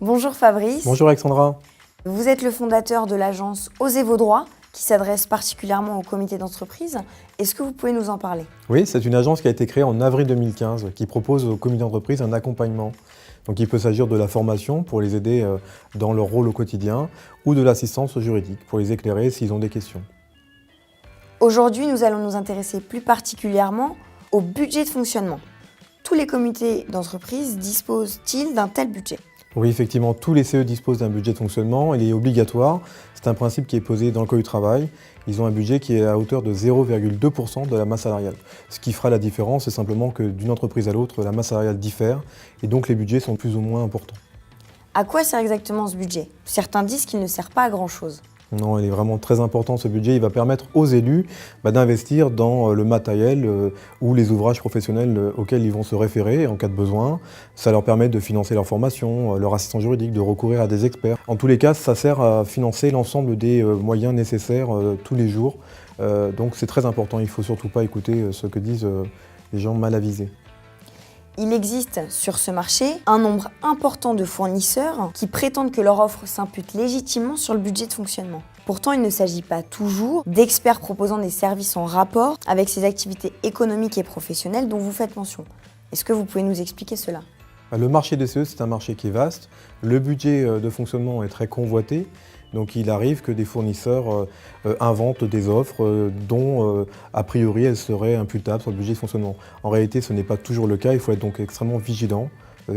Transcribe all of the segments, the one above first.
Bonjour Fabrice. Bonjour Alexandra. Vous êtes le fondateur de l'agence Osez vos droits, qui s'adresse particulièrement au comité d'entreprise. Est-ce que vous pouvez nous en parler? Oui, c'est une agence qui a été créée en avril 2015, qui propose aux comités d'entreprise un accompagnement. Donc il peut s'agir de la formation pour les aider dans leur rôle au quotidien, ou de l'assistance juridique pour les éclairer s'ils ont des questions. Aujourd'hui, nous allons nous intéresser plus particulièrement au budget de fonctionnement. Tous les comités d'entreprise disposent-ils d'un tel budget? Oui, effectivement, tous les CE disposent d'un budget de fonctionnement. Il est obligatoire. C'est un principe qui est posé dans le Code du travail. Ils ont un budget qui est à hauteur de 0,2% de la masse salariale. Ce qui fera la différence, c'est simplement que d'une entreprise à l'autre, la masse salariale diffère et donc les budgets sont plus ou moins importants. À quoi sert exactement ce budget? Certains disent qu'il ne sert pas à grand-chose. Non, il est vraiment très important ce budget. Il va permettre aux élus d'investir dans le matériel ou les ouvrages professionnels auxquels ils vont se référer en cas de besoin. Ça leur permet de financer leur formation, leur assistance juridique, de recourir à des experts. En tous les cas, ça sert à financer l'ensemble des moyens nécessaires tous les jours. Donc c'est très important. Il ne faut surtout pas écouter ce que disent les gens mal avisés. Il existe sur ce marché un nombre important de fournisseurs qui prétendent que leur offre s'impute légitimement sur le budget de fonctionnement. Pourtant, il ne s'agit pas toujours d'experts proposant des services en rapport avec ces activités économiques et professionnelles dont vous faites mention. Est-ce que vous pouvez nous expliquer cela? Le marché des CE, c'est un marché qui est vaste. Le budget de fonctionnement est très convoité. Donc il arrive que des fournisseurs inventent des offres dont, a priori, elles seraient imputables sur le budget de fonctionnement. En réalité, ce n'est pas toujours le cas. Il faut être donc extrêmement vigilant.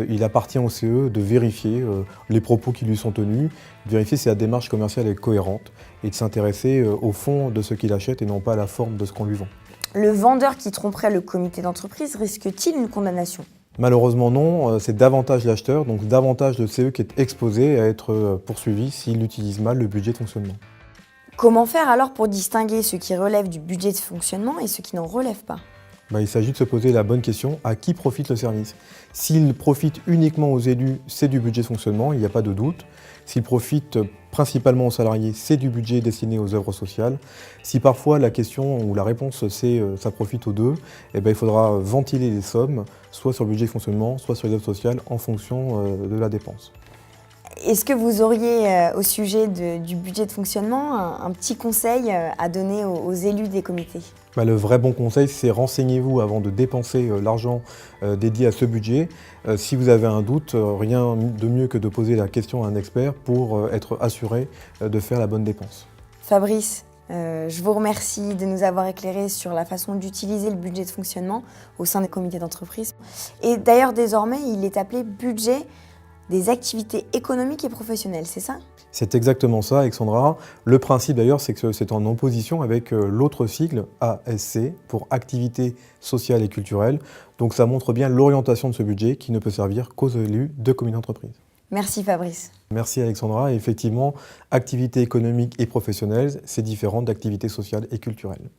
Il appartient au CE de vérifier les propos qui lui sont tenus, de vérifier si la démarche commerciale est cohérente et de s'intéresser au fond de ce qu'il achète et non pas à la forme de ce qu'on lui vend. Le vendeur qui tromperait le comité d'entreprise risque-t-il une condamnation? Malheureusement non, c'est davantage l'acheteur, donc davantage le CE qui est exposé à être poursuivi s'il utilise mal le budget de fonctionnement. Comment faire alors pour distinguer ce qui relève du budget de fonctionnement et ce qui n'en relève pas? Il s'agit de se poser la bonne question, à qui profite le service? S'il profite uniquement aux élus, c'est du budget de fonctionnement, il n'y a pas de doute. S'il profite principalement aux salariés, c'est du budget destiné aux œuvres sociales. Si parfois la question ou la réponse c'est ça profite aux deux, il faudra ventiler les sommes, soit sur le budget de fonctionnement, soit sur les œuvres sociales, en fonction de la dépense. Est-ce que vous auriez, au sujet du budget de fonctionnement, un petit conseil à donner aux élus des comités? Le vrai bon conseil, c'est renseignez-vous avant de dépenser l'argent dédié à ce budget. Si vous avez un doute, rien de mieux que de poser la question à un expert pour être assuré de faire la bonne dépense. Fabrice, je vous remercie de nous avoir éclairé sur la façon d'utiliser le budget de fonctionnement au sein des comités d'entreprise. Et d'ailleurs, désormais, il est appelé budget des activités économiques et professionnelles, c'est ça? C'est exactement ça, Alexandra. Le principe d'ailleurs, c'est que c'est en opposition avec l'autre sigle, ASC, pour activités sociales et culturelles. Donc ça montre bien l'orientation de ce budget qui ne peut servir qu'aux élus de comités d'entreprise. Merci Fabrice. Merci Alexandra. Et effectivement, activités économiques et professionnelles, c'est différent d'activités sociales et culturelles.